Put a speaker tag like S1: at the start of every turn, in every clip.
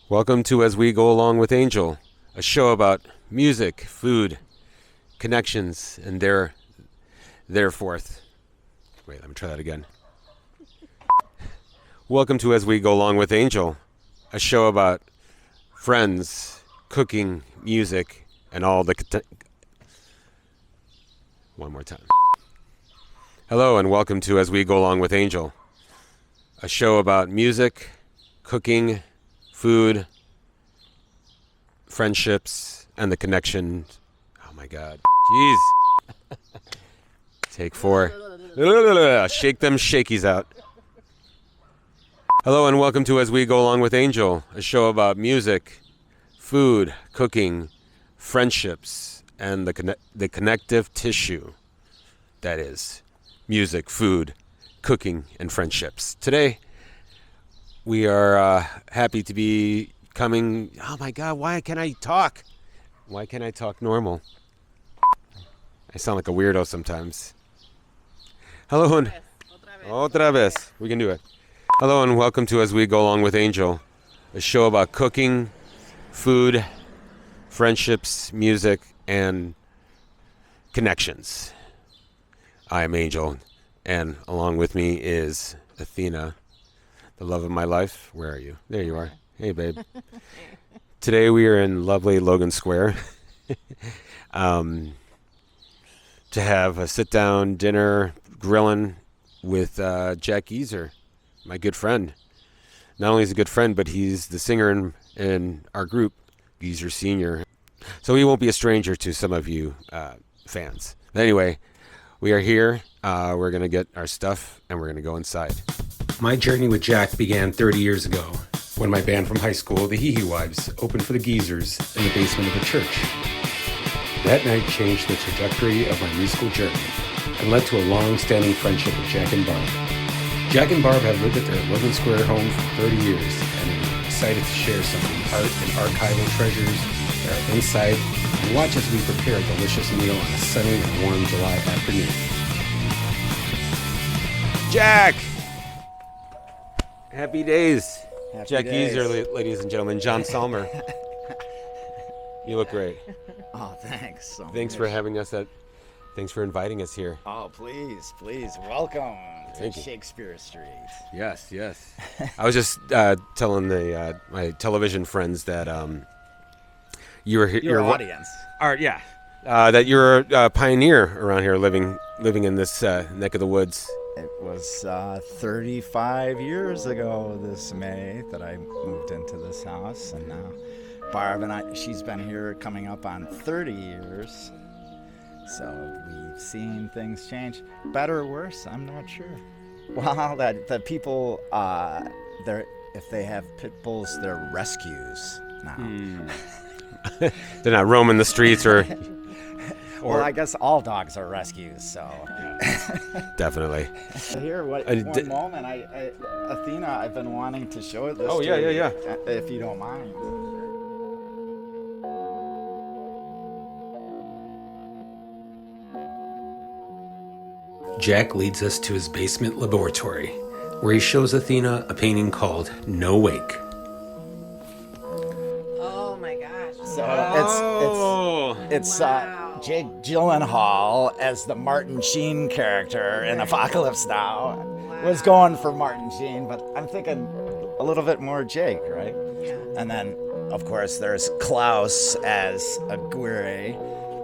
S1: Welcome to As We Go Along with Angel, a show about music, food, connections, and their forth. Wait, let me try that again. Welcome to As We Go Along with Angel, a show about friends, cooking, music, and all the... One more time. Hello and welcome to As We Go Along with Angel, a show about music, cooking, food, friendships, and the connection. Oh my God. Jeez. Take 4. Shake them shakies out. Hello and welcome to As We Go Along with Angel, a show about music, food, cooking, friendships, and the connective tissue that is music, food, cooking, and friendships. Today, we are happy to be coming. Oh my God, why can't I talk? Why can't I talk normal? I sound like a weirdo sometimes. Hello and... Otra vez. We can do it. Hello and welcome to As We Go Along with Angel, a show about cooking, food, friendships, music, and connections. I am Angel, and along with me is Athena, the love of my life. Where are you? There you are. Hey, babe. Today we are in lovely Logan Square to have a sit-down dinner grilling with Jack Geezer, my good friend. Not only is he a good friend, but he's the singer in our group, Geezer Senior. So he won't be a stranger to some of you fans. But anyway, we are here. We're going to get our stuff, and we're going to go inside. My journey with Jack began 30 years ago when my band from high school, the Hee Hee Wives, opened for the Geezers in the basement of a church. That night changed the trajectory of my musical journey and led to a long-standing friendship with Jack and Barb. Jack and Barb have lived at their Logan Square home for 30 years and are excited to share some of the art and archival treasures that are inside and watch as we prepare a delicious meal on a sunny and warm July afternoon. Jack! Happy days.
S2: Happy
S1: Jack
S2: days.
S1: Geezer, ladies and gentlemen. John Salmer. You look great.
S2: Oh, thanks so
S1: Thanks
S2: much.
S1: for having us thanks for inviting us here.
S2: Oh, please, welcome
S1: Thank
S2: to
S1: you.
S2: Shakespeare Street.
S1: Yes. I was just telling my television friends that you were here.
S2: Your audience.
S1: That you're a pioneer around here, living in this neck of the woods.
S2: It was 35 years ago this May that I moved into this house, and now Barb and she's been here coming up on 30 years. So we've seen things change, better or worse, I'm not sure. Well, that the people, if they have pit bulls, they're rescues now.
S1: They're not roaming the streets or
S2: Well, I guess all dogs are rescues, so.
S1: definitely.
S2: Here, one moment, Athena, I've been wanting to show this
S1: Oh,
S2: to
S1: yeah,
S2: you,
S1: yeah.
S2: if you don't mind.
S1: Jack leads us to his basement laboratory, where he shows Athena a painting called No Wake.
S3: Oh my gosh.
S2: So it's Jake Gyllenhaal as the Martin Sheen character in Apocalypse Now. Was going for Martin Sheen, but I'm thinking a little bit more Jake, right?
S3: Yeah.
S2: And then, of course, there's Klaus as Aguirre,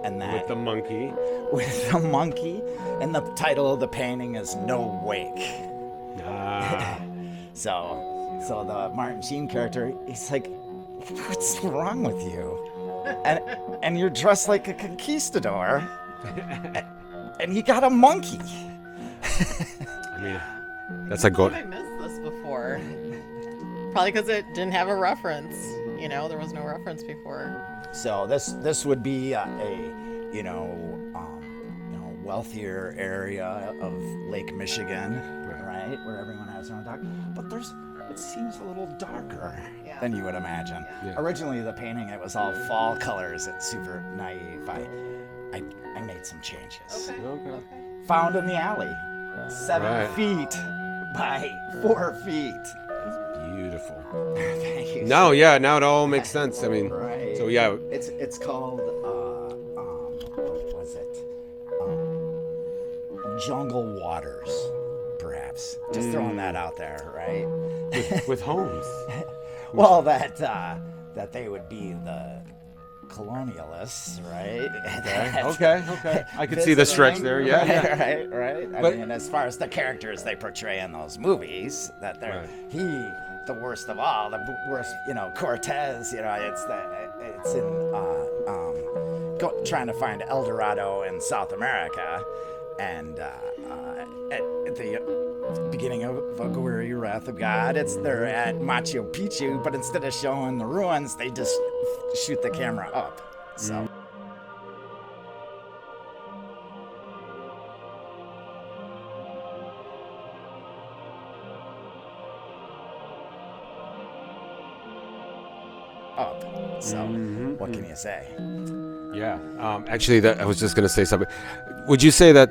S2: and that
S1: With the monkey.
S2: with the monkey, and the title of the painting is No Wake. So the Martin Sheen character, he's like, what's wrong with you? And you're dressed like a conquistador, and you got a monkey.
S1: I mean, that's a good.
S3: I missed this before. Probably because it didn't have a reference. There was no reference before.
S2: So this would be a wealthier area of Lake Michigan, right, where everyone has their own dog. But it seems a little darker than you would imagine.
S1: Yeah.
S2: Originally, the painting, it was all fall colors. It's super naive. I made some changes.
S1: Okay.
S2: Found in the alley, 7
S1: Right.
S2: feet by 4 feet.
S1: Beautiful.
S2: Thank you.
S1: No, yeah, now it all makes sense. I mean,
S2: Right.
S1: so yeah,
S2: It's called what was it? Jungle Waters, perhaps. Just throwing that out there, right?
S1: with homes.
S2: Well, that they would be the colonialists, right?
S1: Okay. I could see the stretch there. Yeah.
S2: Right. I mean, as far as the characters they portray in those movies, that they're the worst of all, the worst, Cortez, it's in trying to find El Dorado in South America, and at the beginning of Aguirre, Wrath of God, they're at Machu Picchu, but instead of showing the ruins, they just shoot the camera up. So. Up. So, what can you say?
S1: Yeah. Actually, I was just going to say something. Would you say that,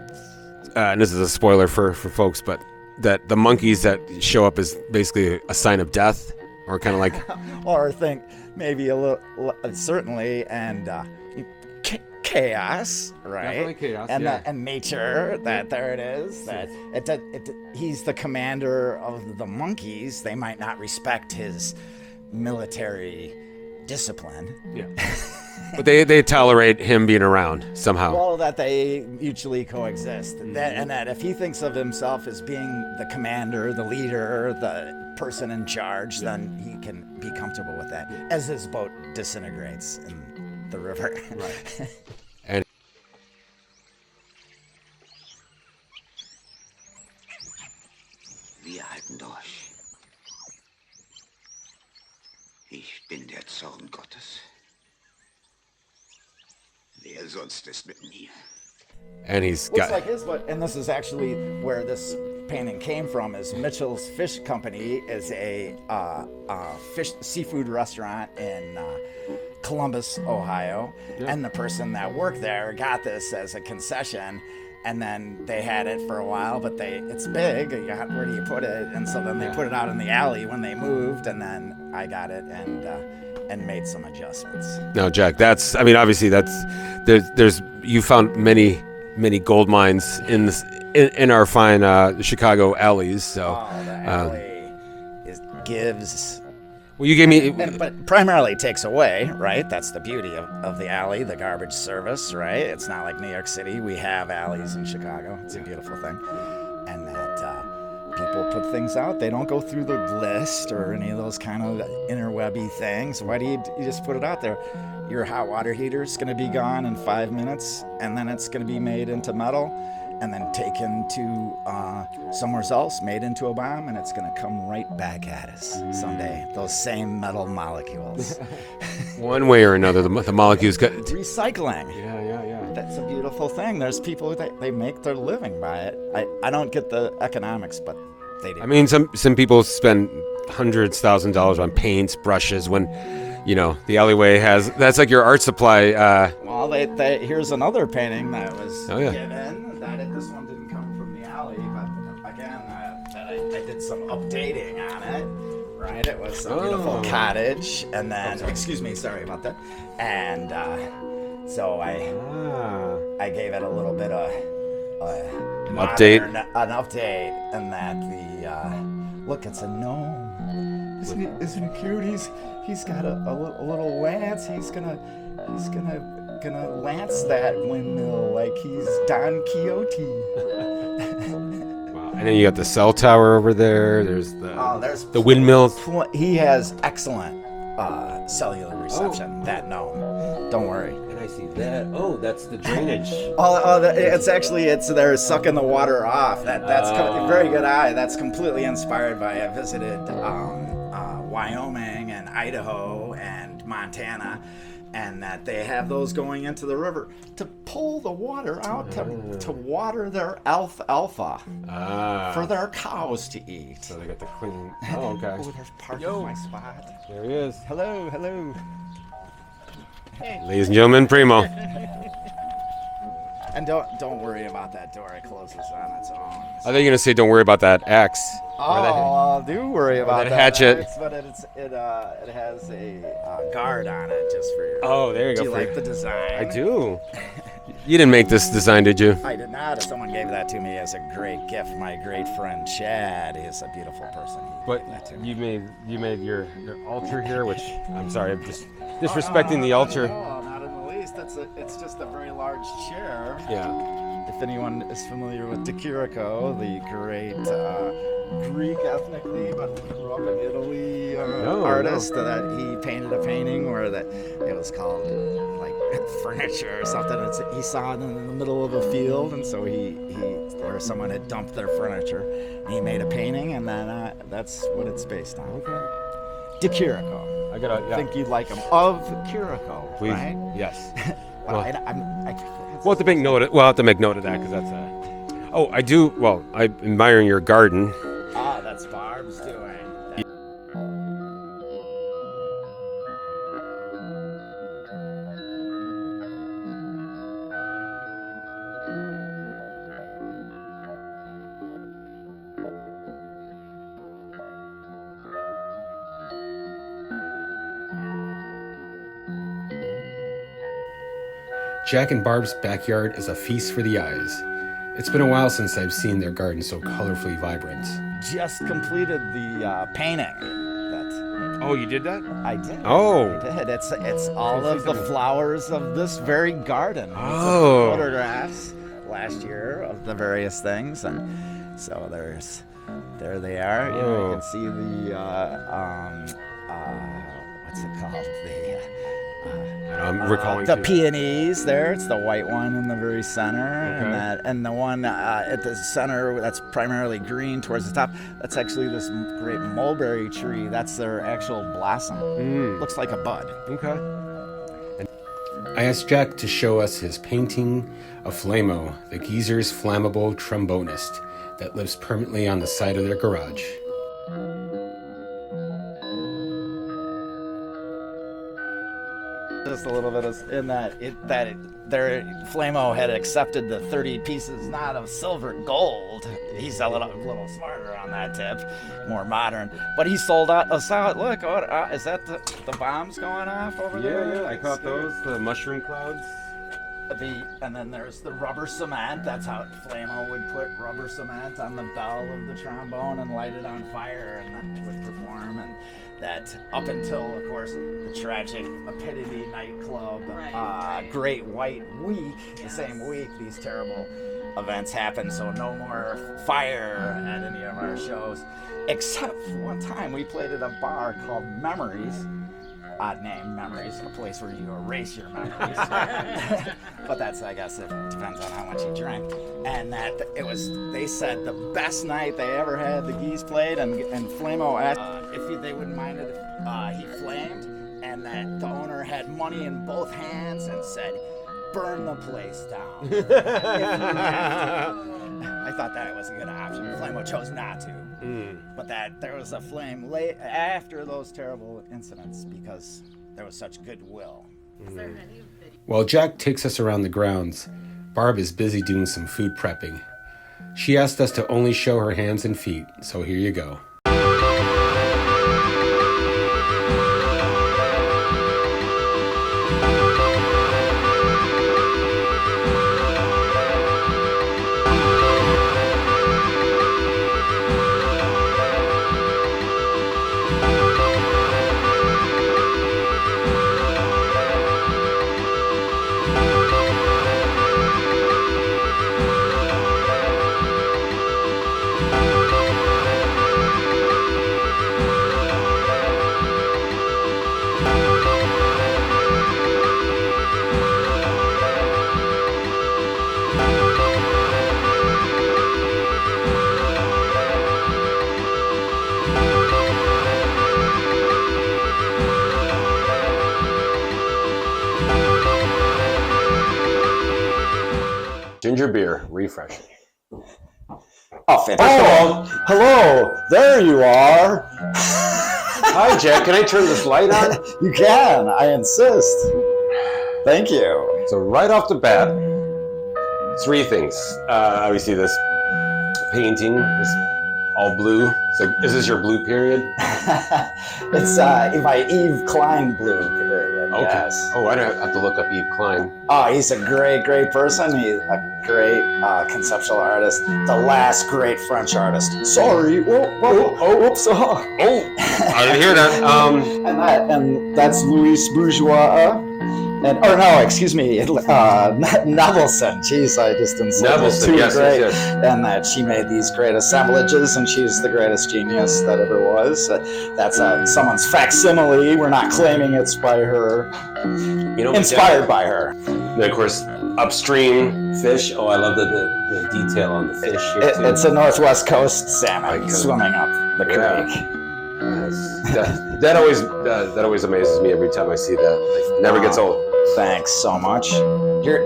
S1: and this is a spoiler for folks, but that the monkeys that show up is basically a sign of death, or kind of like,
S2: or think maybe a little, certainly, and chaos, right?
S1: Definitely chaos,
S2: and
S1: yeah.
S2: And nature. That there it is. That he's the commander of the monkeys. They might not respect his military discipline.
S1: Yeah. But they tolerate him being around somehow.
S2: Well, that they mutually coexist. And that if he thinks of himself as being the commander, the leader, the person in charge, then he can be comfortable with that as his boat disintegrates in the river.
S1: Right. And
S4: Wir halten durch. Ich bin der Zorn Gottes. Wer sonst ist mit mir?
S1: And he's
S2: Looks
S1: got
S2: like and this is actually where this painting came from. Is Mitchell's Fish Company is a seafood restaurant in Columbus, Ohio, and the person that worked there got this as a concession, and then they had it for a while, but it's big. Where do you put it? And so then they put it out in the alley when they moved, and then I got it and made some adjustments.
S1: No, Jack. Obviously there's you found many gold mines in our fine Chicago alleys. So
S2: The alley gives.
S1: well, you gave me.
S2: But primarily takes away, right? That's the beauty of the alley, the garbage service, right? It's not like New York City. We have alleys in Chicago. It's a beautiful thing. And that people put things out. They don't go through the list or any of those kind of interwebby things. Why do you just put it out there? Your hot water heater is going to be gone in 5 minutes, and then it's going to be made into metal, and then taken to somewhere else, made into a bomb, and it's going to come right back at us someday. Those same metal molecules.
S1: One way or another, the molecules got
S2: Recycling.
S1: Yeah.
S2: That's a beautiful thing. There's people that they make their living by it. I don't get the economics, but they do.
S1: I mean, some people spend $100,000s on paints, brushes, when the alleyway that's like your art supply.
S2: Well, here's another painting that was
S1: yeah.
S2: given. This one didn't come from the alley, but again, I did some updating on it. Right, it was a beautiful cottage, and then excuse me, sorry about that. And so I gave it a little bit of
S1: Update.
S2: an update, and that look, it's a gnome. Isn't he cute? He's got a little lance. He's gonna lance that windmill like he's Don Quixote.
S1: Wow. And then you got the cell tower over there. There's the windmill.
S2: He has excellent cellular reception. That gnome. Don't worry.
S1: And I see that. Oh, that's the drainage.
S2: They're sucking the water off. That's very good eye. That's completely inspired by I visited Wyoming and Idaho and Montana, and that they have those going into the river to pull the water out to water their alfalfa for their cows to eat.
S1: So they got the clean. Oh, okay.
S2: Oh, there's part of my spot.
S1: There he is.
S2: Hello.
S1: Ladies and gentlemen, Primo.
S2: And don't worry about that door. It closes on its own.
S1: I thought you were gonna say, "Don't worry about that axe."
S2: Oh, do worry about
S1: that hatchet.
S2: But it has a guard on it just for your.
S1: Oh, there you go.
S2: Do you like the design?
S1: I do. You didn't make this design, did you?
S2: I did not. Someone gave that to me as a great gift. My great friend Chad is a beautiful person.
S1: But you made your altar here, which I'm sorry, I'm just disrespecting the altar.
S2: No, not in the least. It's just a very large chair.
S1: Yeah.
S2: If anyone is familiar with De Chirico, the great Greek ethnically, but grew up in Italy artist, that he painted a painting where it was called like furniture or something. He saw it in the middle of a field, and so or someone had dumped their furniture, and he made a painting, and then that's what it's based on.
S1: Okay.
S2: De Chirico. I think you'd like him. Of Chirico,
S1: Please.
S2: right?
S1: Yes.
S2: Well,
S1: We'll have to make note of. We'll have to make note of that because that's a. Oh, I do. Well, I'm admiring your garden.
S2: That's Barb's doing.
S1: Jack and Barb's backyard is a feast for the eyes. It's been a while since I've seen their garden so colorfully vibrant.
S2: Just completed the painting.
S1: Oh, you did that?
S2: I did.
S1: Oh.
S2: I did. It's all of the flowers of this very garden.
S1: Oh.
S2: Photographs last year of the various things, and so there they are. You know, you can see the what's it called?
S1: I'm recalling
S2: the peonies there. It's the white one in the very center, and the one at the center that's primarily green towards the top. That's actually this great mulberry tree. That's their actual blossom. Looks like a bud.
S1: Okay. I asked Jack to show us his painting of Flamo, the geezer's flammable trombonist that lives permanently on the side of their garage.
S2: Just a little bit of in that their Flamo had accepted the 30 pieces not of silver gold. He's a little smarter on that tip, more modern. But he sold us out. Look, is that the bombs going off over there?
S1: Yeah, I caught those. The mushroom clouds.
S2: And then there's the rubber cement. That's how Flamo would put rubber cement on the bell of the trombone and light it on fire, and then would perform. And that up until, of course, the tragic Epitome nightclub, Great White Week, the same week these terrible events happened. So no more fire at any of our shows, except one time we played at a bar called Memories. Odd name, Memories, a place where you erase your memories. But that's, I guess, it depends on how much you drink. And that they said the best night they ever had. The geese played, and Flamo asked if they wouldn't mind it if he flamed, and that the owner had money in both hands and said, "Burn the place down." If you have to. I thought that was a good option. Flamo chose not to. But that there was a flame late after those terrible incidents because there was such goodwill.
S1: While Jack takes us around the grounds, Barb is busy doing some food prepping. She asked us to only show her hands and feet, so here you go. Ginger beer, refreshing.
S2: Oh, fantastic.
S1: Oh,
S2: hello. There you are.
S1: Hi, Jack. Can I turn this light on?
S2: You can. I insist. Thank you.
S1: So right off the bat, three things. Obviously, this painting is all blue. So, is this your blue period?
S2: It's by Yves Klein blue period.
S1: Okay.
S2: Yes.
S1: Oh, I don't have to look up Yves Klein.
S2: Oh, he's a great person. He's a great conceptual artist. The last great French artist. Sorry. Oops.
S1: Oh, I didn't hear that.
S2: And that's Louis Bourgeois. Excuse me, Nevelson. Jeez, I just didn't say
S1: Nevelson,
S2: too
S1: yes,
S2: great.
S1: yes.
S2: And that she made these great assemblages, and she's the greatest genius that ever was. That's someone's facsimile. We're not claiming it's by her.
S1: You know,
S2: Inspired by her.
S1: And of course, upstream fish. Oh, I love the detail on the fish here too.
S2: It's a Northwest Coast salmon swimming up the creek.
S1: That always amazes me every time I see that. It never gets old.
S2: Thanks so much.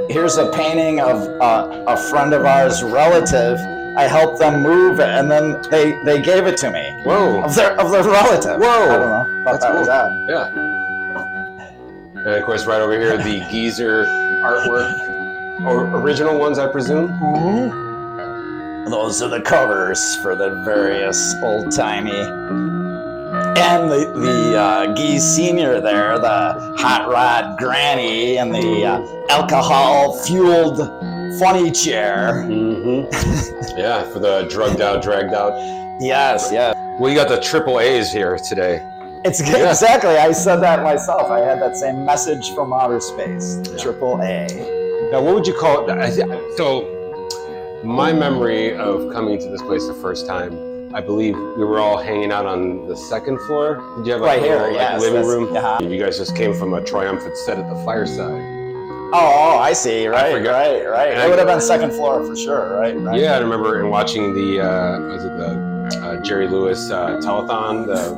S2: Here's a painting of a friend of ours' relative. I helped them move, and then they gave it to me.
S1: Whoa!
S2: Of their relative.
S1: Whoa!
S2: I don't know. Thought that was odd.
S1: Yeah. And of course, right over here, the geezer artwork, or original ones, I presume.
S2: Mm-hmm. Those are the covers for the various old-timey. And the Geese Senior there, the hot rod granny, and the alcohol-fueled funny chair.
S1: Mm-hmm. Yeah, for the drugged out, dragged out.
S2: Yes.
S1: Well, you got the triple A's here today.
S2: Exactly. I said that myself. I had that same message from outer space. Triple A.
S1: Now, what would you call it? So, my memory of coming to this place the first time, I believe we were all hanging out on the second floor. Did you have
S2: right here,
S1: living room?
S2: Yeah.
S1: You guys just came from a triumphant set at the fireside.
S2: Oh, I see. Right.
S1: And
S2: It would have been second floor for sure, right?
S1: Yeah, I remember watching the Jerry Lewis telethon, the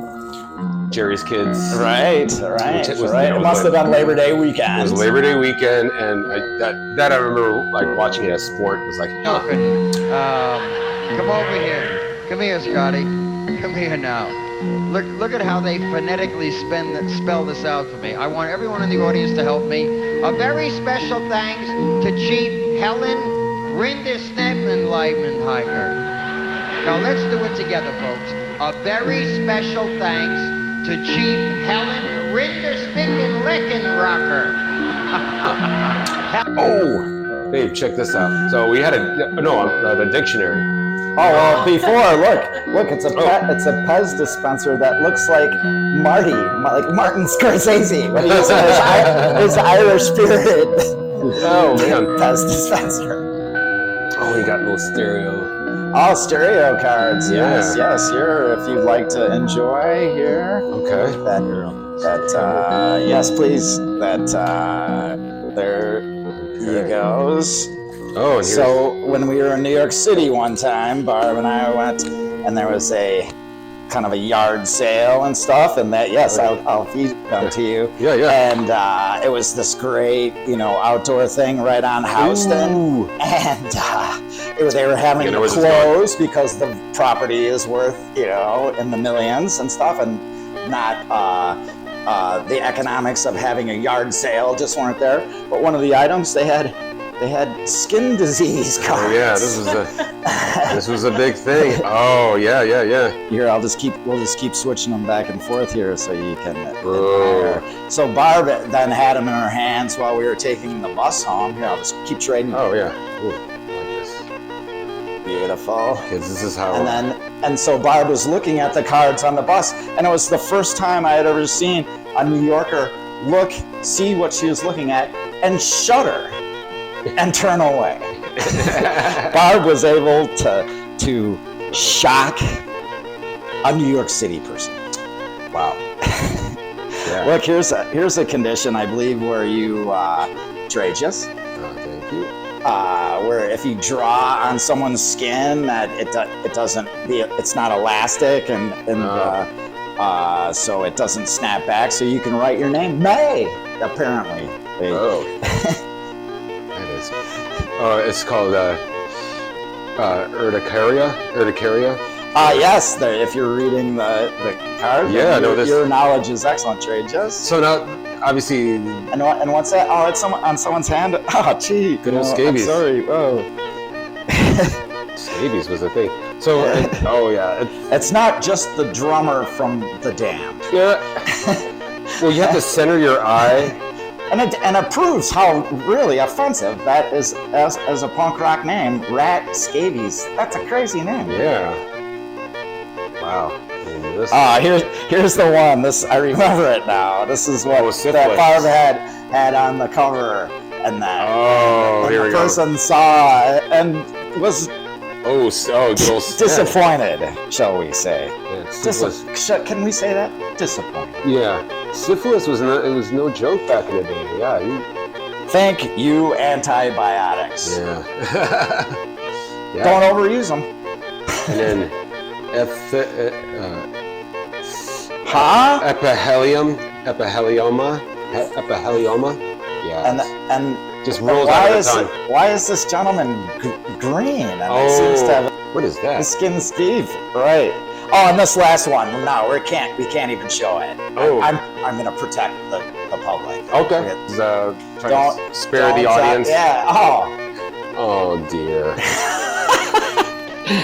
S1: Jerry's Kids.
S2: Right. It must have been Labor Day weekend.
S1: It was Labor Day weekend, and that I remember like watching it as sport. It was like,
S5: come over here. Come here, Scotty. Come here now. Look at how they phonetically spell this out for me. I want everyone in the audience to help me. A very special thanks to Chief Helen Rindersnep and Leibenheimer. Now let's do it together, folks. A very special thanks to Chief Helen Rinderspick and Leckenrocker.
S1: Oh, Dave, check this out. So we had the dictionary.
S2: Oh, well, before, look, it's a Pez dispenser that looks like Marty, like Martin Scorsese, when he was in his Irish spirit.
S1: Oh, man.
S2: Pez dispenser.
S1: Oh, we got a little stereo.
S2: Oh, stereo cards, yes. Here, if you'd like to enjoy here.
S1: Okay.
S2: Yes, please. There he goes.
S1: Oh,
S2: so when we were in New York City one time, Barb and I went, and there was a kind of a yard sale and stuff, and I'll feed them to you.
S1: Yeah.
S2: And it was this great, outdoor thing right on Houston. Ooh. And they were having to close because the property is worth, in the millions and stuff, and not the economics of having a yard sale just weren't there. But one of the items they had skin disease cards.
S1: Oh yeah, this was a big thing. Oh yeah.
S2: Here, we'll just keep switching them back and forth here so you can admire. So Barb then had them in her hands while we were taking the bus home. Here, I'll just keep trading.
S1: Oh yeah. Ooh, like this.
S2: Beautiful.
S1: Kids, this is how.
S2: And so Barb was looking at the cards on the bus, and it was the first time I had ever seen a New Yorker see what she was looking at, and shudder. And turn away. Barb was able to shock a New York City person. Wow. Yeah. Look, here's a condition, I believe, where you tragus.
S1: Thank you.
S2: Where if you draw on someone's skin, that it's not elastic, and so it doesn't snap back. So you can write your name, May. Apparently.
S1: Oh. It's called urticaria.
S2: Yes. If you're reading the card, your knowledge is excellent, Trey.
S1: So now obviously,
S2: And what's that? Oh, it's on someone's hand. Oh, gee.
S1: Good old
S2: I'm
S1: scabies.
S2: sorry. Whoa.
S1: scabies was a thing. So, oh yeah,
S2: It's not just the drummer from The Damned.
S1: yeah. Well, you have to center your eye.
S2: And it proves how really offensive that is as a punk rock name. Rat Scabies. That's a crazy name.
S1: Yeah. Wow. I mean, this
S2: Here's the one. This I remember it now. This is what that Barb had on the cover, and that
S1: here we
S2: the
S1: go.
S2: person saw and was disappointed, shall we say?
S1: Yeah, syphilis.
S2: Can we say that? Disappointed.
S1: Yeah. Syphilis was no joke back in the day. Yeah.
S2: Thank you, Anti-Biotics.
S1: Yeah. Yeah.
S2: Don't overuse them.
S1: And then epithelioma. Yeah.
S2: And
S1: just rolls out of the tongue.
S2: Why is this gentleman green? And it seems to have
S1: what is that?
S2: the skin skeeve, right? Oh, and this last one, no, we can't even show it.
S1: Oh.
S2: I'm gonna protect the public.
S1: Okay.
S2: Don't
S1: spare the
S2: don't,
S1: audience.
S2: Yeah.
S1: Oh dear.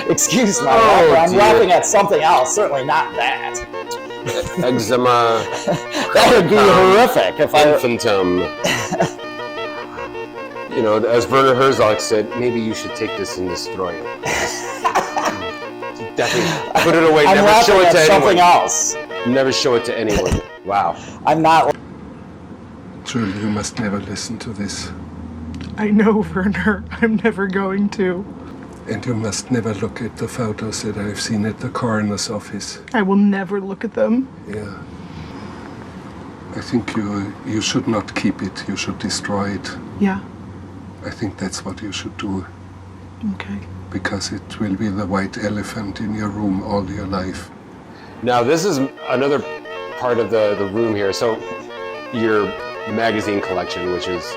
S2: Excuse my laughter. I'm laughing at something else. Certainly not that.
S1: Eczema.
S2: That would be horrific if
S1: infantum. You know, as Werner Herzog said, maybe you should take this and destroy it. Definitely put it away.
S2: I'm
S1: Never show it to
S2: something
S1: anyone.
S2: else.
S1: Never show it to anyone. Wow.
S2: I'm not.
S6: Julie, you must never listen to this.
S7: I know, Werner. I'm never going to.
S6: And you must never look at the photos that I've seen at the coroner's office.
S7: I will never look at them.
S6: Yeah. I think you should not keep it. You should destroy it.
S7: Yeah.
S6: I think that's what you should do.
S7: Okay.
S6: Because it will be the white elephant in your room all your life.
S1: Now, this is another part of the room here. So, your magazine collection, which is,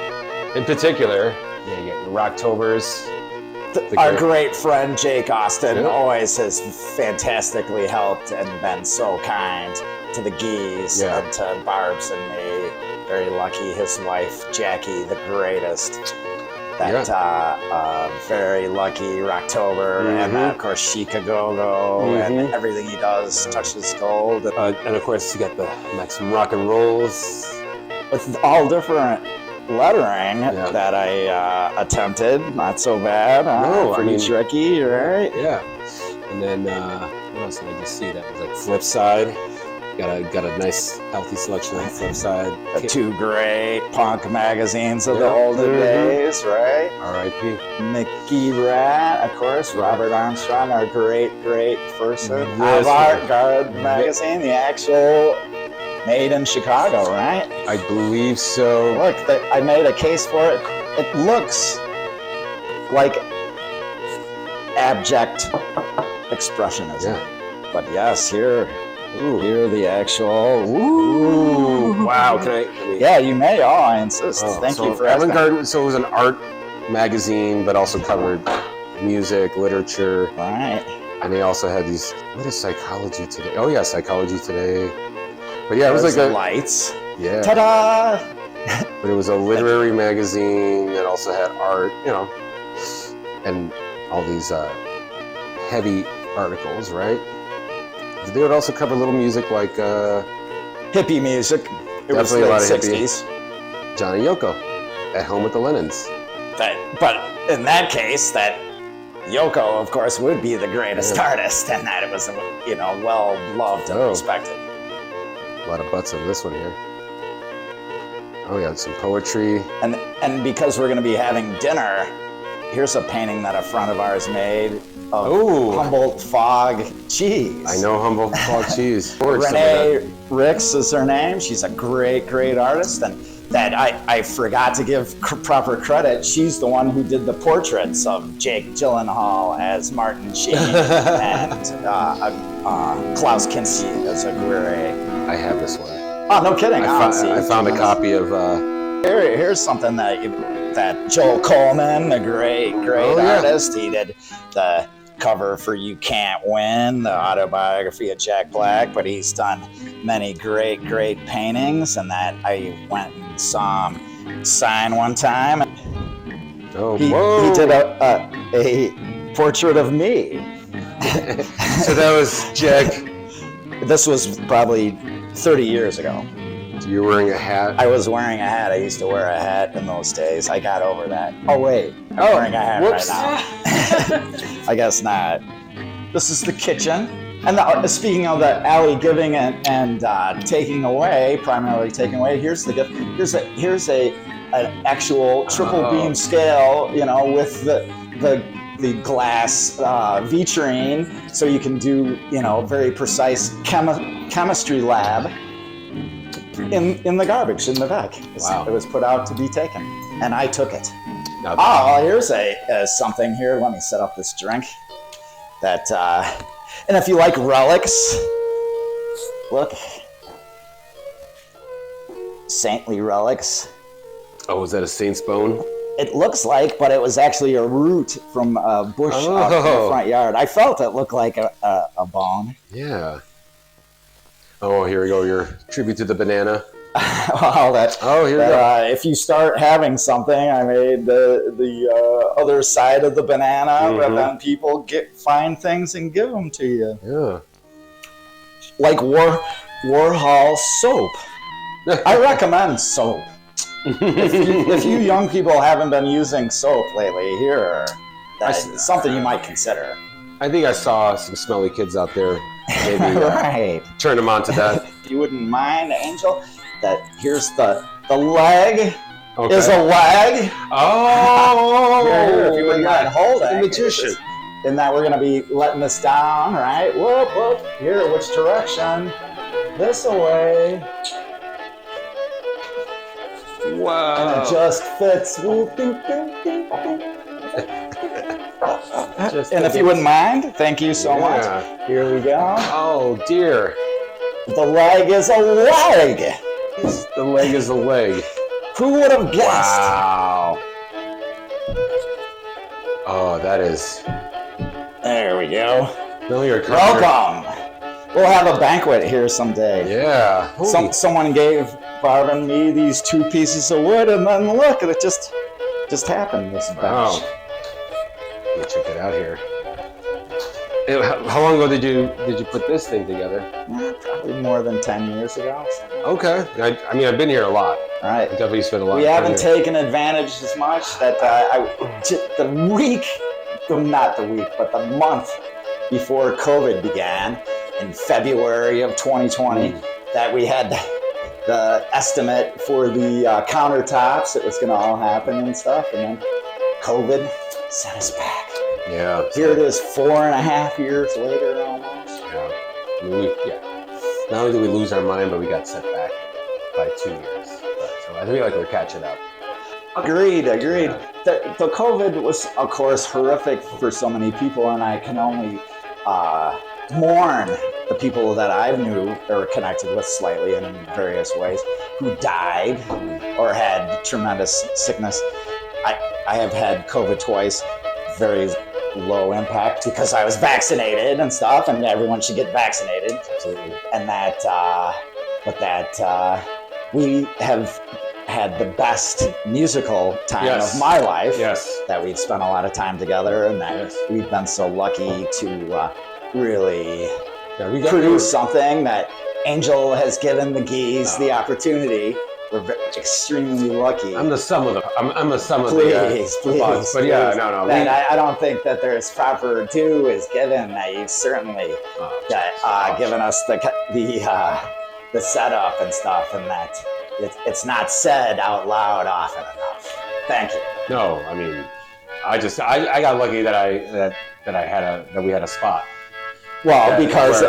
S1: in particular, you get your Rocktobers.
S2: Our great friend Jake Austin always has fantastically helped and been so kind to the Gees and to Barb's and me. Very lucky. His wife Jackie, the greatest. That very lucky Rocktober, and of course Chicago and everything he does touches gold.
S1: And of course you got the Maximum Rock and Rolls
S2: with all different lettering that I attempted. Not so bad. Pretty tricky, right?
S1: Yeah. And then what else did I just see? That was like Flipside. Got a nice healthy selection on Flipside.
S2: The two great punk magazines of the olden days, right?
S1: R.I.P.
S2: Mickey Rat, of course. Robert Armstrong, our great person.
S1: Yes,
S2: Avant-Garde magazine, the actual made in Chicago, right?
S1: I believe so.
S2: Look, I made a case for it. It looks like abject expressionism. Yeah. But yes, here the actual.
S1: Ooh. Wow. Can I?
S2: Yeah, you may. Oh, I insist. Thank you for asking.
S1: Avant-Garde. So it was an art magazine, but also covered music, literature.
S2: Right.
S1: And they also had these. What is Psychology Today? Oh yeah, Psychology Today. But yeah, it was like
S2: lights.
S1: Yeah.
S2: Ta-da!
S1: But it was a literary magazine that also had art, and all these heavy articles, right? They would also cover little music like
S2: hippie music. It was
S1: definitely a lot of
S2: 60s.
S1: John and Yoko, At Home with the Lennons.
S2: But in that case, that Yoko, of course, would be the greatest artist, and that it was, well loved and respected.
S1: A lot of butts on this one here. Oh yeah, some poetry.
S2: And because we're going to be having dinner, here's a painting that a friend of ours made of Humboldt Fog cheese.
S1: I know Humboldt Fog cheese.
S2: Renee Ricks is her name. She's a great artist, and that I forgot to give proper credit. She's the one who did the portraits of Jake Gyllenhaal as Martin Sheen and Klaus Kinski as Aguirre.
S1: I have this one.
S2: Oh, no kidding.
S1: I found a copy of...
S2: Here's something that Joel Coleman, a great artist, he did the cover for You Can't Win, the autobiography of Jack Black, but he's done many great paintings, and that I went and saw him sign one time.
S1: Oh,
S2: He did a portrait of me.
S1: So that was Jack.
S2: This was probably 30 years ago.
S1: You're wearing a hat.
S2: I was wearing a hat. I used to wear a hat in those days. I got over that. Oh, wait. I'm wearing a hat
S1: whoops.
S2: right now. I guess not. This is the kitchen. And speaking of the alley giving and taking away, primarily taking away, here's the gift. Here's an actual triple beam scale, with the glass vitrine, so you can do, very precise chemistry lab in the garbage, in the back.
S1: Wow.
S2: It was put out to be taken, and I took it.
S1: Now,
S2: Here's something here. Let me set up this drink. That, and if you like relics, look. Saintly relics.
S1: oh, was that a saint's bone?
S2: It looks like, but it was actually a root from a bush out in the front yard. I felt it looked like a bone.
S1: Yeah. Oh, here we go. Your tribute to the banana.
S2: Well,
S1: Here we go.
S2: if you start having something, I made the other side of the banana, but then people find things and give them to you.
S1: Yeah.
S2: Like Warhol soap. I recommend soap. If you young people haven't been using soap lately, that's something you might consider.
S1: I think I saw some smelly kids out there. Maybe
S2: Right.
S1: turn them on to that.
S2: If you wouldn't mind, Angel, that here's the leg.
S1: Okay.
S2: Is a leg.
S1: Oh,
S2: Here, if you wouldn't mind holding.
S1: the magician.
S2: And that we're going to be letting this down, right? Whoop, whoop. Here, which direction? This away.
S1: Wow.
S2: And it just fits. Whoop, doop, doop, doop, doop. And if you wouldn't mind, thank you so much. Here we go.
S1: Oh, dear.
S2: The leg is a leg.
S1: The leg is a leg.
S2: Who would have guessed?
S1: Wow. Oh, that is...
S2: There we go.
S1: No, you're a carpenter.
S2: Welcome. We'll have a banquet here someday.
S1: Yeah. Holy
S2: Someone gave Barb and me these 2 pieces of wood, and then look, it just happened. This bench.
S1: Wow. Let me check it out here. How long ago did you put this thing together?
S2: Probably more than 10 years ago.
S1: Okay. I mean, I've been here a lot.
S2: All right.
S1: I definitely spent a lot
S2: We
S1: of time
S2: haven't
S1: here.
S2: taken advantage as much that the month before COVID began, in February of 2020, that we had the estimate for the countertops. It was going to all happen and stuff, and then COVID set us back.
S1: Yeah.
S2: Here it is, 4.5 years later almost.
S1: Yeah. I mean, not only did we lose our mind, but we got set back by 2 years. So I feel like we're catching up.
S2: Agreed.
S1: Yeah.
S2: The COVID was, of course, horrific for so many people, and I can only mourn the people that I knew or connected with slightly in various ways who died or had tremendous sickness. I have had COVID twice, very low impact because I was vaccinated and stuff, and everyone should get vaccinated.
S1: Absolutely.
S2: And we have had the best musical time of my life.
S1: Yes.
S2: That we've spent a lot of time together, and that we've been so lucky to really produce something that Angel has given the Geese the opportunity. We're extremely lucky.
S1: I'm the sum of the. I'm the sum of
S2: Please.
S1: But yeah, no.
S2: And I don't think that there's proper due is given. That you've certainly given us the setup and stuff, and that it's not said out loud often enough. Thank you.
S1: No, I mean, I got lucky that we had a spot.
S2: Well, because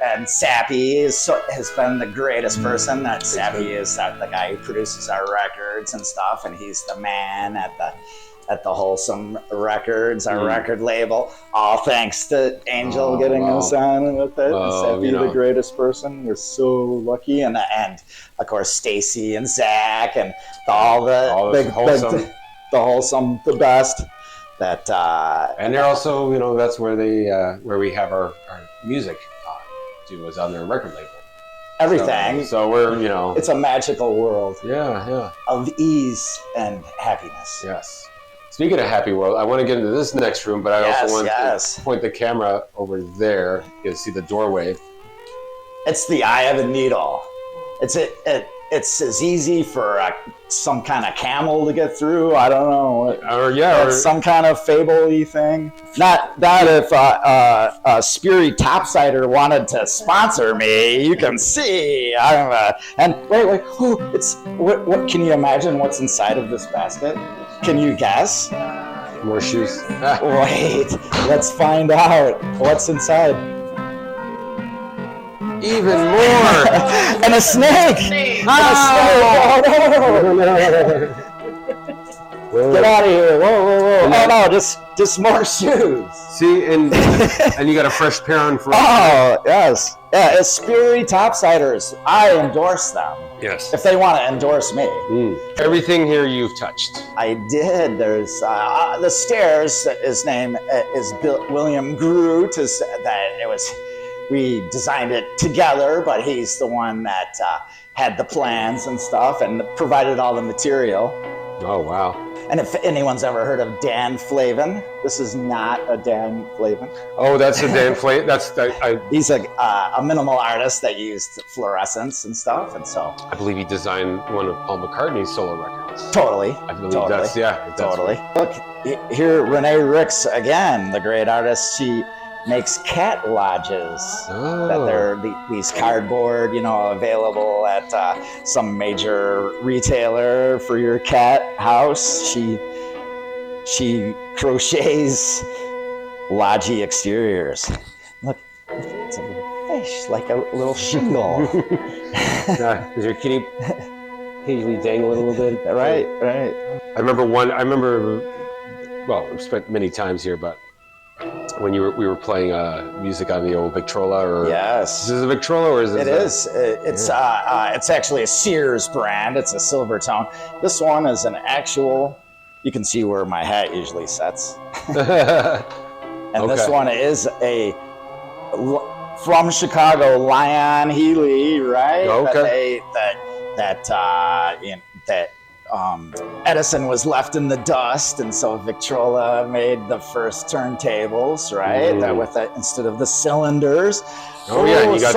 S2: and Sappy has been the greatest person. That Sappy is the guy who produces our records and stuff, and he's the man at the Wholesome Records, our record label. All thanks to Angel getting us on with it. Sappy, the greatest person. We're so lucky, and of course Stacy and Zach and all the
S1: Wholesome,
S2: the best. that
S1: And they're also, that's where where we have our music too, is on their record label.
S2: everything.
S1: So we're,
S2: It's a magical world
S1: yeah.
S2: of ease and happiness.
S1: Yes. Speaking of happy world, I want to get into this next room, but I also want to point the camera over there. You can see the doorway.
S2: It's the eye of a needle. It's as easy for some kind of camel to get through. I don't know. Or some kind of fable-y thing. Not if a Sperry Topsider wanted to sponsor me. You can see. And wait. Oh, what? Can you imagine what's inside of this basket? Can you guess?
S1: More shoes.
S2: Wait. Let's find out what's inside.
S1: Even more.
S2: And a snake.
S1: Oh!
S2: Get out of here. Whoa. Oh no, just more shoes.
S1: See, and you got a fresh pair on front.
S2: Oh, yes. Yeah, it's Sperry Topsiders. I endorse them.
S1: Yes.
S2: If they want to endorse me.
S1: Everything here you've touched.
S2: I did. There's the stairs. His name is William Groot. We designed it together, but he's the one that had the plans and stuff and provided all the material.
S1: Oh, wow.
S2: And if anyone's ever heard of Dan Flavin, this is not a Dan Flavin.
S1: Oh, that's a Dan Flavin.
S2: He's a minimal artist that used fluorescence and stuff, and so.
S1: I believe he designed one of Paul McCartney's solo records.
S2: Totally.
S1: I believe that's.
S2: Totally. Look, here, Renee Ricks, again, the great artist, she makes cat lodges. That they're these cardboard, available at some major retailer for your cat house. She crochets lodgy exteriors. Look, it's a little fish, like a little shingle.
S1: Does your kitty occasionally dangle a little bit?
S2: Right.
S1: I remember, we've spent many times here, but when we were playing music on the old Victrola, or
S2: yes,
S1: is this a Victrola or is
S2: it? It's actually a Sears brand. It's a silver tone. This one is an actual. You can see where my hat usually sets. And this one is from Chicago, Lion Healy, right?
S1: Okay.
S2: That Edison was left in the dust, and so Victrola made the first turntables, right? Instead of the cylinders.
S1: Oh yeah, and you got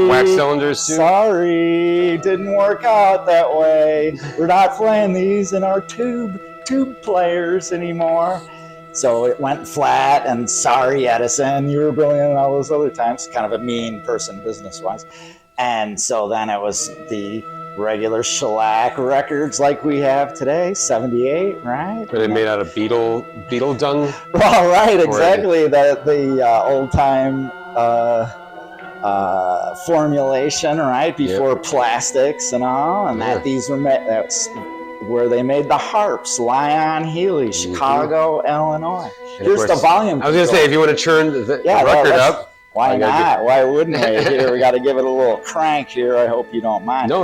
S1: wax cylinders too.
S2: Sorry, didn't work out that way. We're not playing these in our tube players anymore. So it went flat, and sorry, Edison, you were brilliant and all those other times. Kind of a mean person business-wise. And so then it was the regular shellac records like we have today, 78, right?
S1: But it made out of beetle dung?
S2: Well, right, exactly. The old-time formulation, right, before plastics and all. And these were made, that's where they made the harps, Lion Healy, Chicago, Illinois. And here's the volume.
S1: I was going to say, if you want to turn the record up.
S2: Why not? Why wouldn't we? Here, we got to give it a little crank here. I hope you don't mind.
S1: No.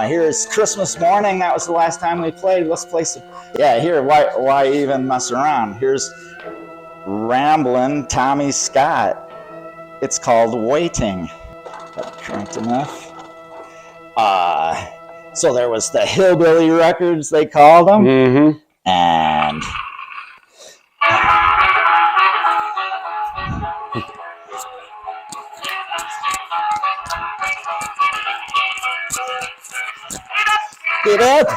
S2: Here's Christmas Morning. That was the last time we played. Let's play some. Yeah, here. Why even mess around? Here's Ramblin' Tommy Scott. It's called Waiting. Got cranked enough. So there was the Hillbilly Records, they called them.
S1: Mm-hmm.
S2: And... Get up!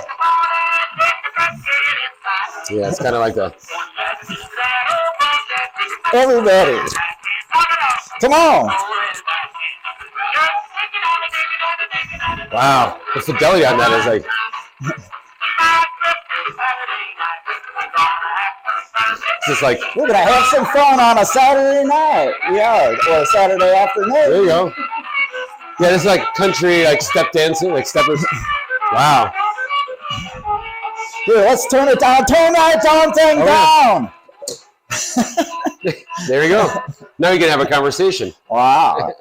S1: Yeah, it's kind of like that.
S2: Everybody, come on!
S1: Wow, the fidelity on that is like. It's just like,
S2: we're gonna have some fun on a Saturday night. Yeah, or a Saturday afternoon.
S1: There you go. Yeah, it's like country, like step dancing, like steppers. Wow.
S2: Here, let's turn it down. Turn that darn thing down.
S1: There you go. Now you can have a conversation.
S2: Wow.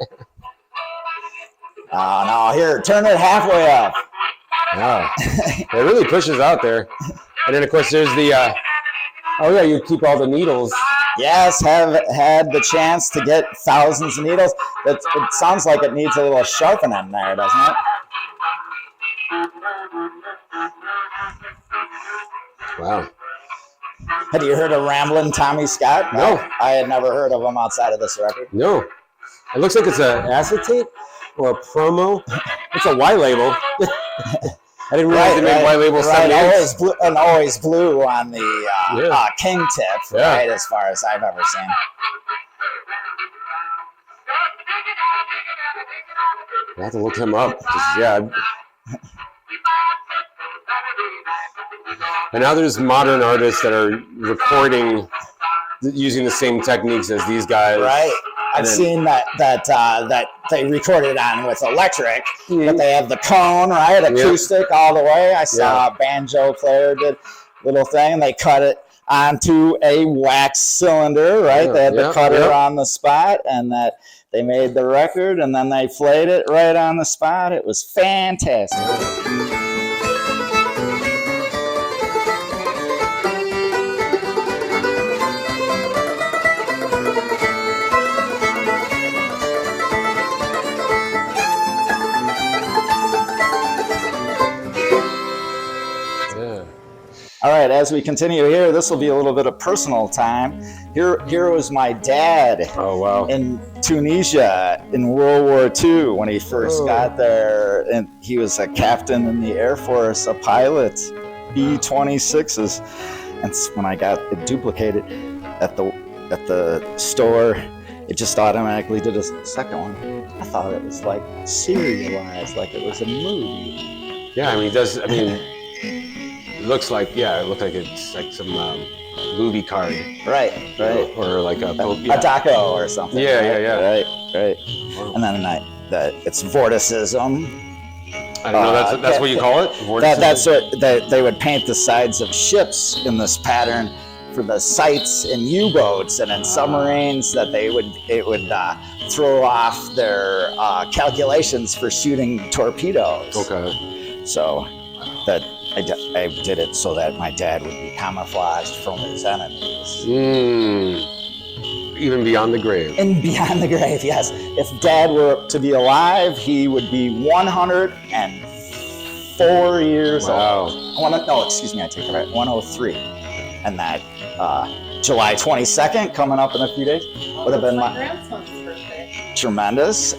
S2: No, here, turn it halfway up.
S1: Wow. It really pushes out there. And then, of course, there's the Oh yeah, you keep all the needles.
S2: Yes, have had the chance to get thousands of needles. It sounds like it needs a little sharpening there, doesn't it?
S1: Wow.
S2: Had you heard of Ramblin' Tommy Scott?
S1: No.
S2: I had never heard of him outside of this record.
S1: No. It looks like it's an acetate or a promo. It's a Y label. I didn't realize they made Y label 78.
S2: Always blue on the king tip, right, as far as I've ever seen.
S1: I have to look him up. Yeah. And now there's modern artists that are recording using the same techniques as these guys.
S2: Right. I've seen that they recorded on with electric, but they have the cone, right, acoustic all the way. I saw a banjo player did a little thing, and they cut it onto a wax cylinder, right? They had the cutter on the spot, and that they made the record, and then they played it right on the spot. It was fantastic. All right, as we continue here, this will be a little bit of personal time. Here was my dad in Tunisia in World War II when he first got there, and he was a captain in the Air Force, a pilot, B-26s. And when I got it duplicated at the store, it just automatically did a second one. I thought it was like serialized, like it was a movie.
S1: Yeah, I mean, it looks like it's like some movie card.
S2: Right.
S1: Or like a
S2: doco or something.
S1: Yeah.
S2: Right. Wow. And then it's vorticism.
S1: I don't know, that's what you call it? Vorticism?
S2: That's what they would paint the sides of ships in this pattern for the sights in U-boats and in submarines that it would throw off their calculations for shooting torpedoes.
S1: Okay.
S2: So that I did it so that my dad would be camouflaged from his enemies.
S1: Even beyond the grave.
S2: And beyond the grave, yes. If Dad were to be alive, he would be 104 years old. I take it back. 103. And that July 22nd, coming up in a few days, would have been my
S3: grandson's birthday.
S2: Tremendous.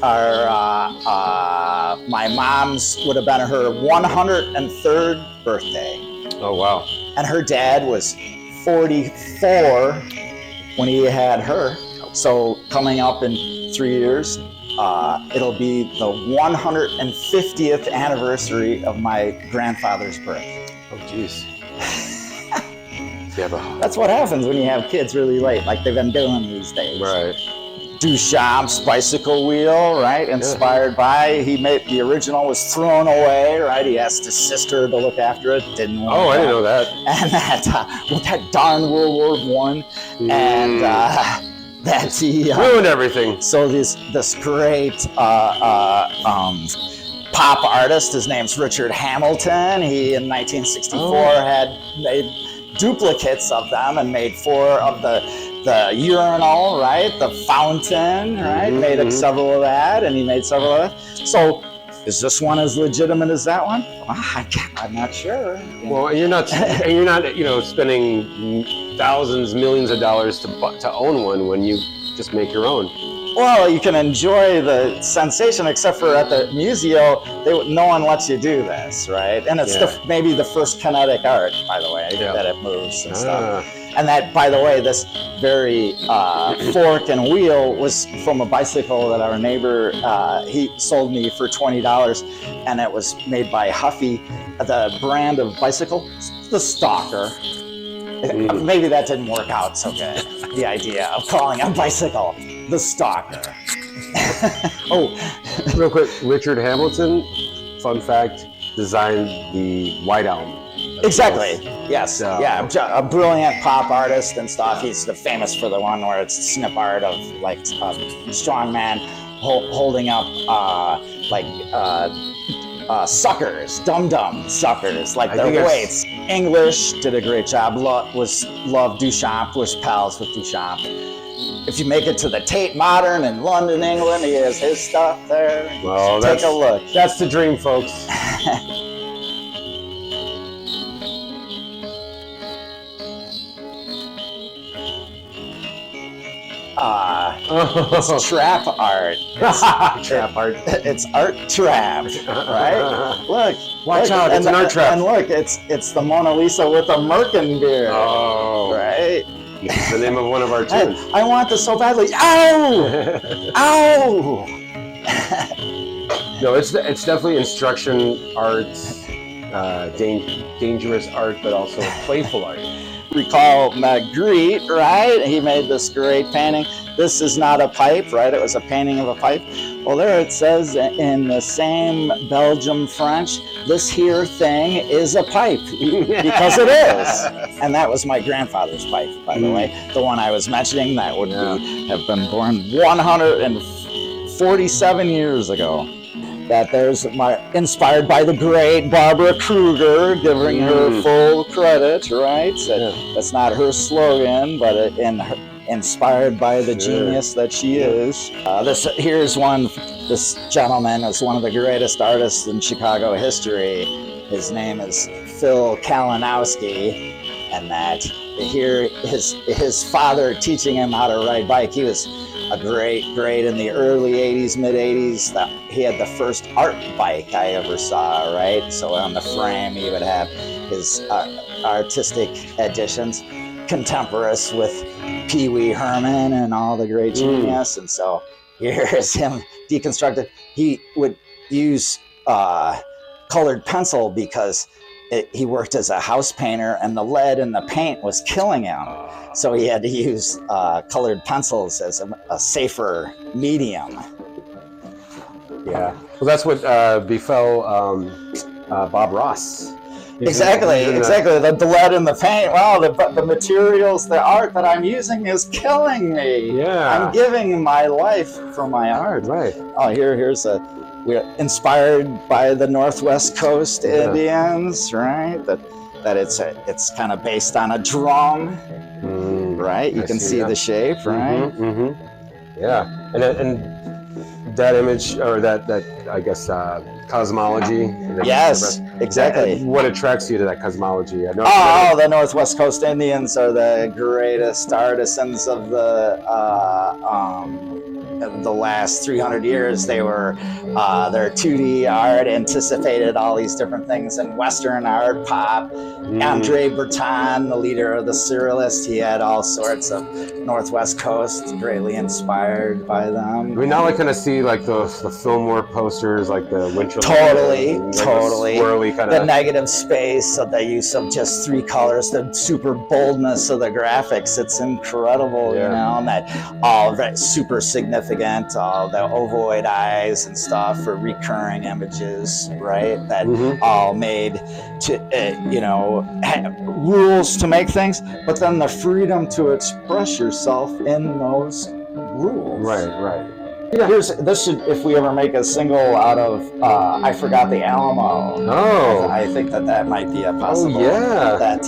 S2: My mom's would have been her 103rd birthday.
S1: Oh, wow.
S2: And her dad was 44 when he had her. So coming up in 3 years, it'll be the 150th anniversary of my grandfather's birth.
S1: Oh, jeez.
S2: That's what happens when you have kids really late, like they've been doing these days.
S1: Right.
S2: Duchamp's bicycle wheel, right? Inspired by, the original was thrown away, right? He asked his sister to look after it, didn't want
S1: I didn't know that.
S2: And that darn World War I, and that he
S1: ruined everything.
S2: So this great pop artist, his name's Richard Hamilton. He in 1964 had made duplicates of them and made 4 of the urinal, right? The fountain, right? Made several of that, and he made several of that. So, is this one as legitimate as that one? I'm not sure.
S1: Well, and you're not, spending thousands, millions of dollars to own one when you just make your own.
S2: Well, you can enjoy the sensation, except for at the museo, no one lets you do this, right? And it's maybe the first kinetic art, by the way, that it moves and stuff. And that, by the way, this very fork and wheel was from a bicycle that our neighbor, he sold me for $20, and it was made by Huffy, the brand of bicycle, the Stalker. Maybe that didn't work out so good, the idea of calling a bicycle the Stalker.
S1: Real quick, Richard Hamilton, fun fact, designed the White Album.
S2: Exactly. Yes. A brilliant pop artist and stuff. He's famous for the one where it's snip art of like a strong man holding up suckers, dum-dum suckers, like their weights. English, did a great job. Loved Duchamp, was pals with Duchamp. If you make it to the Tate Modern in London, England, he has his stuff there.
S1: Well,
S2: take a look.
S1: That's the dream, folks.
S2: It's trap art.
S1: Trap art.
S2: It's art trap, right? Look,
S1: Watch out! It's an art trap.
S2: And look, it's the Mona Lisa with a Merkin beard.
S1: Oh,
S2: right.
S1: It's the name of one of our tunes.
S2: I want this so badly. Ow! Ow!
S1: No, it's definitely instruction art, dangerous art, but also playful art.
S2: Recall Magritte, right? He made this great painting. This is not a pipe, right? It was a painting of a pipe. Well, there it says in the same Belgium French, this here thing is a pipe, because it is. And that was my grandfather's pipe, by the way. The one I was mentioning, that would have been born 147 years ago. That there's inspired by the great Barbara Kruger, giving her full credit, right? That's not her slogan, but inspired by the genius that she is. Here's one. This gentleman is one of the greatest artists in Chicago history. His name is Phil Kalinowski, and that here his father teaching him how to ride bike. He was a great in the early 80s, mid 80s. He had the first art bike I ever saw, right? So on the frame he would have his artistic additions, contemporaneous with Pee Wee Herman and all the great genius. And so here's him deconstructed. He would use colored pencil because he worked as a house painter, and the lead in the paint was killing him. So he had to use colored pencils as a safer medium.
S1: Yeah. Well, that's what befell Bob Ross.
S2: Exactly. The lead in the paint. Wow, the materials, the art that I'm using is killing me.
S1: Yeah.
S2: I'm giving my life for my art.
S1: Right.
S2: Oh, here's we're inspired by the Northwest Coast Indians, right? That it's kind of based on a drum, right? You can see the shape, right?
S1: Yeah, and that image, or that I guess cosmology.
S2: Yes, exactly.
S1: What attracts you to that cosmology?
S2: The Northwest Coast Indians are the greatest artisans of the last 300 years. They were their 2D art anticipated all these different things in Western art, pop. Andre Breton, the leader of the Surrealists, he had all sorts of Northwest Coast, greatly inspired by them.
S1: We now kind of see like the Fillmore posters, like the Winter.
S2: Totally.
S1: Swirly kind of.
S2: The negative space of the use of just three colors, the super boldness of the graphics. It's incredible, you know, and that all that super significant, all the ovoid eyes and stuff for recurring images, right? That all made to, rules to make things, but then the freedom to express yourself in those rules.
S1: Right.
S2: Yeah. This should, if we ever make a single out of I Forgot the Alamo.
S1: Oh.
S2: I think that might be a possible.
S1: Oh, yeah.
S2: That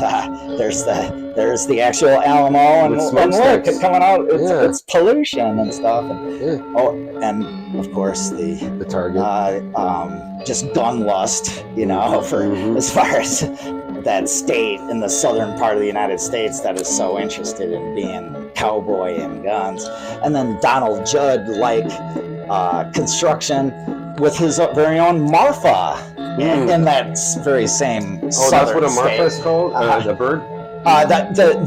S2: there's the actual Alamo, and look, it's coming out. It's pollution and stuff. And, and of course the
S1: target.
S2: Just gun lust, for as far as that state in the southern part of the United States that is so interested in being cowboy and guns. And then Donald Judd, construction with his very own Marfa in that very same southern
S1: that's what a Marfa is called? The bird?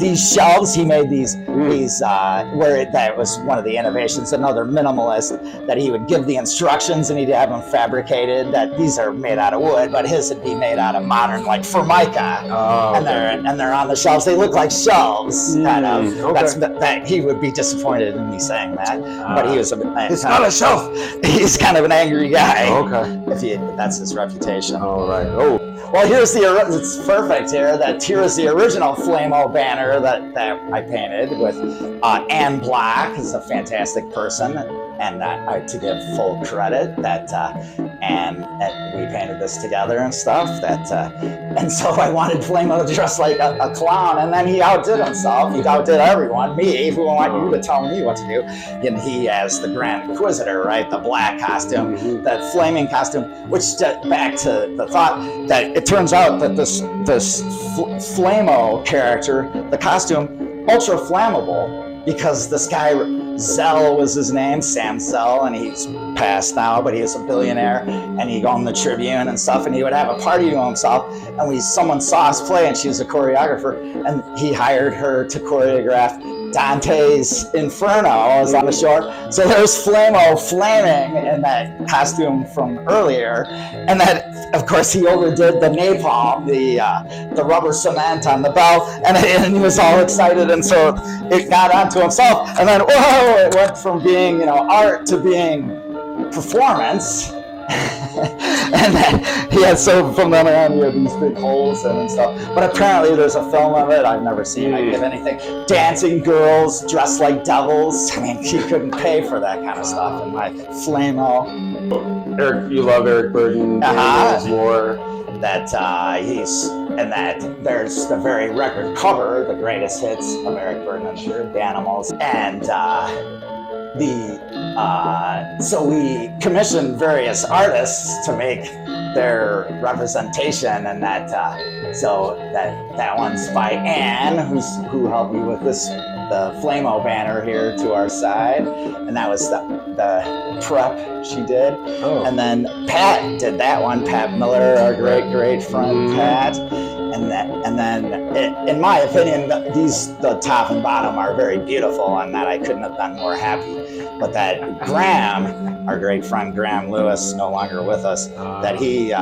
S2: These shelves, he made these where that was one of the innovations. Another minimalist, that he would give the instructions and he'd have them fabricated. That these are made out of wood, but his would be made out of modern, like Formica. And they're on the shelves. They look like shelves, kind of. That he would be disappointed in me saying that, but he was
S1: it's not a shelf.
S2: He's kind of an angry guy.
S1: Okay.
S2: That's his reputation.
S1: All right. Oh.
S2: Well, it's perfect here. Here's the original Flamo banner that I painted with Anne Block, is a fantastic person, and to give full credit, and we painted this together and stuff. And so I wanted Flamo to dress like a clown, and then he outdid himself. He outdid everyone. Me, who want you to tell me what to do, and he as the Grand Inquisitor, right? The black costume, that flaming costume. Which back to the thought that it turns out that this Flamo character, the costume, ultra flammable, because this guy Zell was his name, Sam Zell, and he's passed now, but he was a billionaire, and he owned the Tribune and stuff, and he would have a party to himself, and someone saw us play, and she was a choreographer, and he hired her to choreograph Dante's Inferno was on the shore. So there's Flamo flaming in that costume from earlier, and that, of course, he overdid the napalm, the rubber cement on the belt, and he was all excited, and so it got onto himself, and then whoa, it went from being art to being performance. And then from then on, you have these big holes and stuff. But apparently, there's a film of it. I've never seen it of anything. Dancing girls dressed like devils. I mean, she couldn't pay for that kind of stuff. And my Flamo.
S1: Eric, you love Eric Burden. More.
S2: That there's the very record cover, the greatest hits of Eric Burden and the Animals, and so we commissioned various artists to make their representation, and that one's by Anne, who helped me with the Flamo banner here to our side, and that was the prep she did. And then Pat did that one, Pat Miller, our great friend Pat, and then in my opinion, the top and bottom are very beautiful, and that I couldn't have been more happy. But that Graham, our great friend Graham Lewis, no longer with us, that he,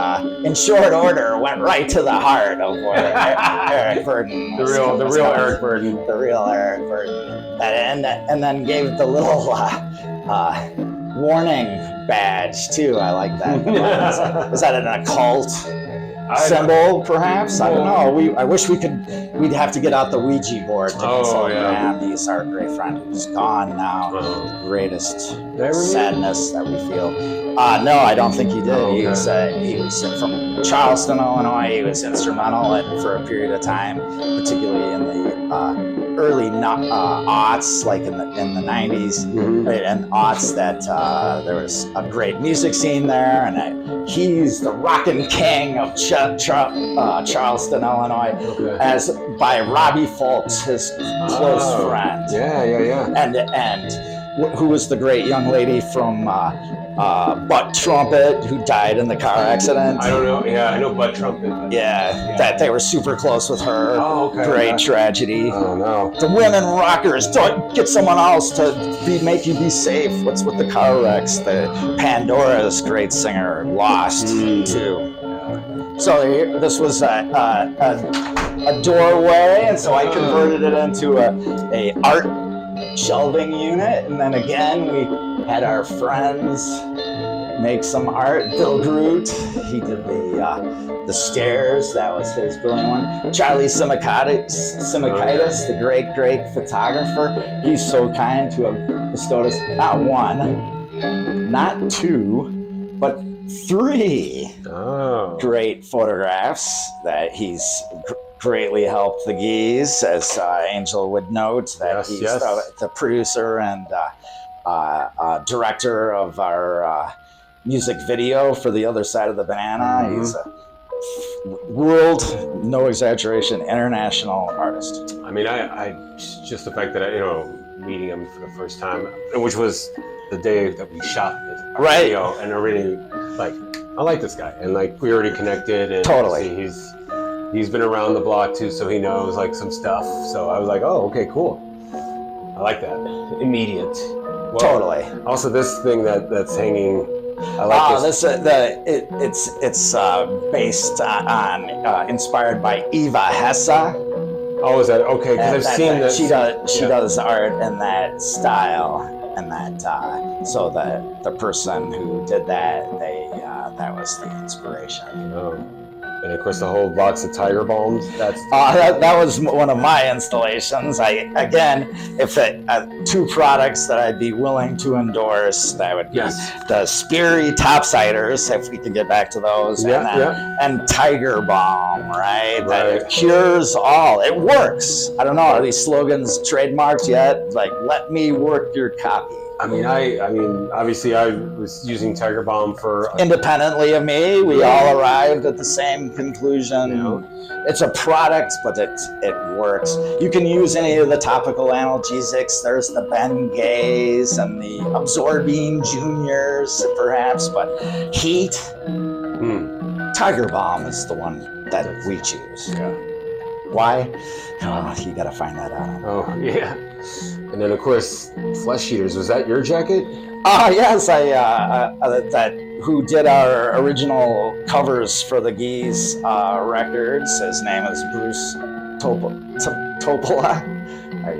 S2: in short order, went right to the heart of what Eric Burden was.
S1: The real Eric Burden.
S2: The real Eric Burden. And then gave the little warning badge, too. I like that. Was that an occult symbol, perhaps? I don't know. I wish we'd have to get out the Ouija board to consult Graham. He's our great friend who's gone now. The greatest sadness that we feel. No, I don't think he did. He was from Charleston, Illinois. He was instrumental for a period of time, particularly in the early aughts, like in the 90s, right, and aughts, that there was a great music scene there, and he's the rockin' king of Charleston, Illinois, as by Robbie Fultz, his close friend. And who was the great young lady from Butt Trumpet, who died in the car accident.
S1: I don't know. Yeah, I know Butt Trumpet.
S2: That they were super close with her. Great tragedy.
S1: Oh no.
S2: The women rockers, don't get someone else to make you be safe. What's with the car wrecks? The Pandora's great singer lost too. So this was a doorway, and so I converted it into a art shelving unit, and then again we had our friends make some art. Bill Groot, he did the stairs. That was his brilliant one. Charlie Simakaitis, the great photographer. He's so kind to have bestowed us not one, not two, but three great photographs that he's greatly helped the Geese, as Angel would note, that he's the producer and director of our music video for The Other Side of the Banana. He's a world, no exaggeration, international artist.
S1: I mean, I just the fact that meeting him for the first time, which was the day that we shot the video, and I really I like this guy, and we already connected, and
S2: totally.
S1: He's been around the block too, so he knows some stuff. So I was like, oh, okay, cool. I like that. Immediate. Well,
S2: totally.
S1: Also, this thing that's hanging. I like this.
S2: It's based on inspired by Eva Hesse.
S1: Oh, is that okay? Because I've seen that.
S2: She does art in that style, and that so the person who did that, that was the inspiration.
S1: Oh. And of course, the whole box of Tiger Balms.
S2: That was one of my installations. If two products that I'd be willing to endorse, that would be the Sperry Topsiders, if we can get back to those, and Tiger Balm, right? That cures all. It works. I don't know, are these slogans trademarked yet? Like, let me work your copy.
S1: I mean, obviously, I was using Tiger Balm for
S2: independently of me. We all arrived at the same conclusion. It's a product, but it works. You can use any of the topical analgesics. There's the Bengays and the Absorbine Juniors, perhaps, but heat. Tiger Balm is the one that we choose. Yeah. Why? Oh, you got to find that out.
S1: Oh, yeah. And then, of course, Flesh Eaters. Was that your jacket?
S2: Yes. Who did our original covers for the Geese records. His name is Bruce Topola.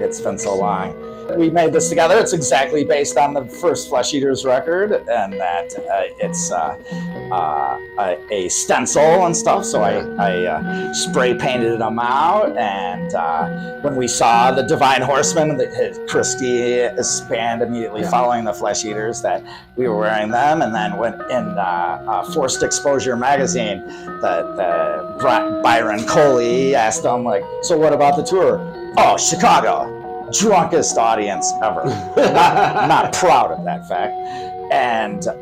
S2: It's been so long. We made this together. It's exactly based on the first Flesh Eaters record, and that it's a stencil and stuff. So I spray painted them out, and when we saw the Divine Horsemen, Christy band immediately following the Flesh Eaters, that we were wearing them, and then when in Forced Exposure magazine, the Byron Coley asked them, like, so what about the tour? Oh, Chicago. Drunkest audience ever. not proud of that fact.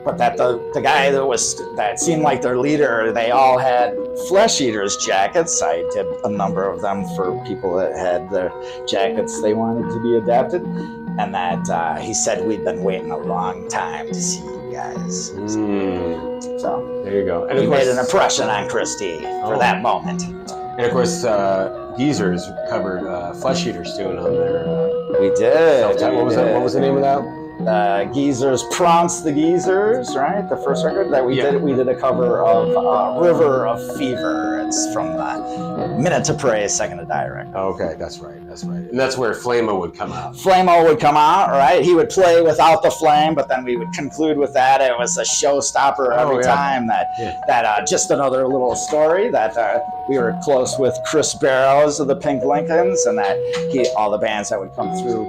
S2: But that the guy that seemed like their leader, they all had Flesh Eaters jackets. I did a number of them for people that had their jackets they wanted to be adapted, and that he said we'd been waiting a long time to see you guys. So
S1: there you go. And
S2: he made an impression on Christy for that moment.
S1: And of course, Geezers covered Flesh Eaters tune on their.
S2: We did.
S1: What was the name of that?
S2: Geezers, Prounce the Geezers, right? The first record that we did. We did a cover of River of Fever. It's from the Minute to Pray, Second to Die record.
S1: Okay, that's right. And that's where Flamo would come out.
S2: Flamo would come out, right? He would play without the flame, but then we would conclude with that. It was a showstopper every time. That just another little story that we were close with Chris Barrows of the Pink Lincolns, and that all the bands that would come through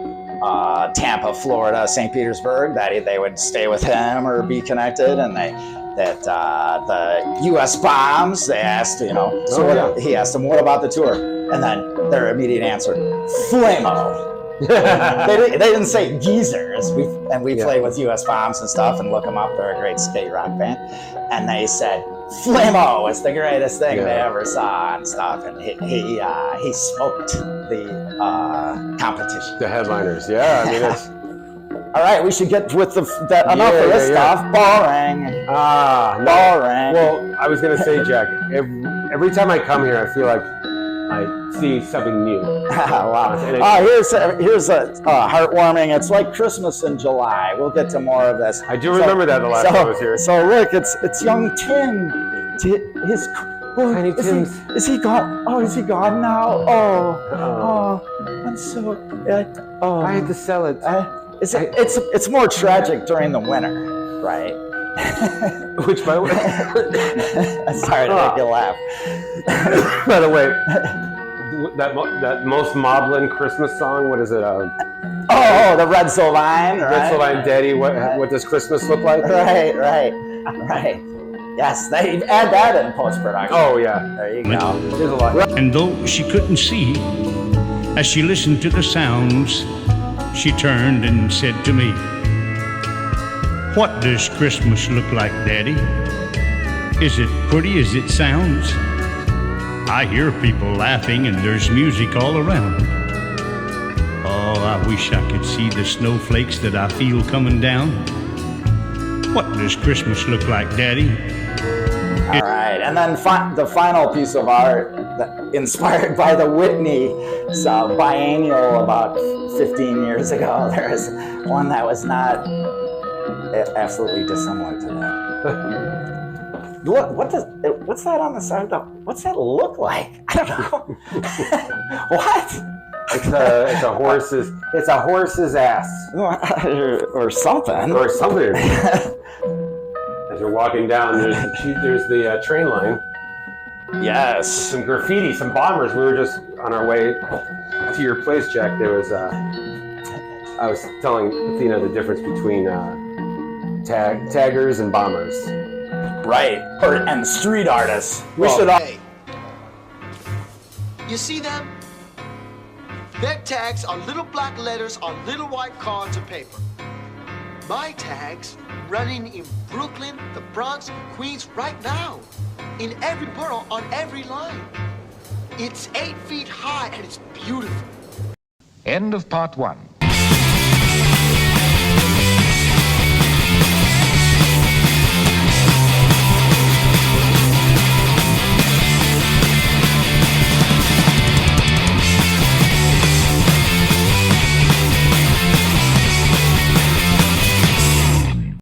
S2: Tampa, Florida, St. Petersburg, that they would stay with him or be connected, and the U.S. bombs, they asked, he asked them, what about the tour? And then their immediate answer, Flamo. they didn't say Geezers. We play with U.S. bombs and stuff and look them up. They're a great skate rock band. And they said, Flamo is the greatest thing they ever saw and stuff. And he smoked the competition.
S1: The headliners, I mean, it's...
S2: All right, we should get with enough of this stuff. Boring. Boring.
S1: Well, I was going to say, Jack, every time I come here, I feel like I see something new.
S2: Wow. Here's a heartwarming. It's like Christmas in July. We'll get to more of this.
S1: I do remember that the last time I was here.
S2: So look, it's young Tim. Tiny Tim. Is he gone? Oh, is he gone now? Oh, I'm so.
S1: I had to sell it.
S2: It's more tragic during the winter, right?
S1: Which, by the way,
S2: sorry to make you laugh.
S1: By the way, that most maudlin Christmas song. What is it?
S2: The Red Sylvine. Right?
S1: Red Sylvine, Daddy. What does Christmas look like?
S2: Right. Yes, they add that in post-production.
S1: Oh yeah.
S2: There you go. There's a lot.
S8: And though she couldn't see, as she listened to the sounds, she turned and said to me, "What does Christmas look like, Daddy? Is it pretty as it sounds? I hear people laughing and there's music all around. Oh, I wish I could see the snowflakes that I feel coming down. What does Christmas look like, Daddy?"
S2: All right, and then the final piece of art, inspired by the Whitney biennial about 15 years ago. There is one that was not absolutely dissimilar to that. What's that on the side? What's that look like? I don't know. What?
S1: It's a horse's ass,
S2: or something.
S1: Or something. As you're walking down, there's the train line.
S9: Yes.
S1: Some graffiti, some bombers. We were just on our way to your place, Jack. There was, I was telling Athena the difference between taggers and bombers.
S9: Right. And street artists. We should.
S10: Hey, you see them? Their tags are little black letters on little white cards of paper. My tags running in Brooklyn, the Bronx, Queens right now. In every borough, on every line. It's 8 feet high and it's beautiful.
S11: End of part 1.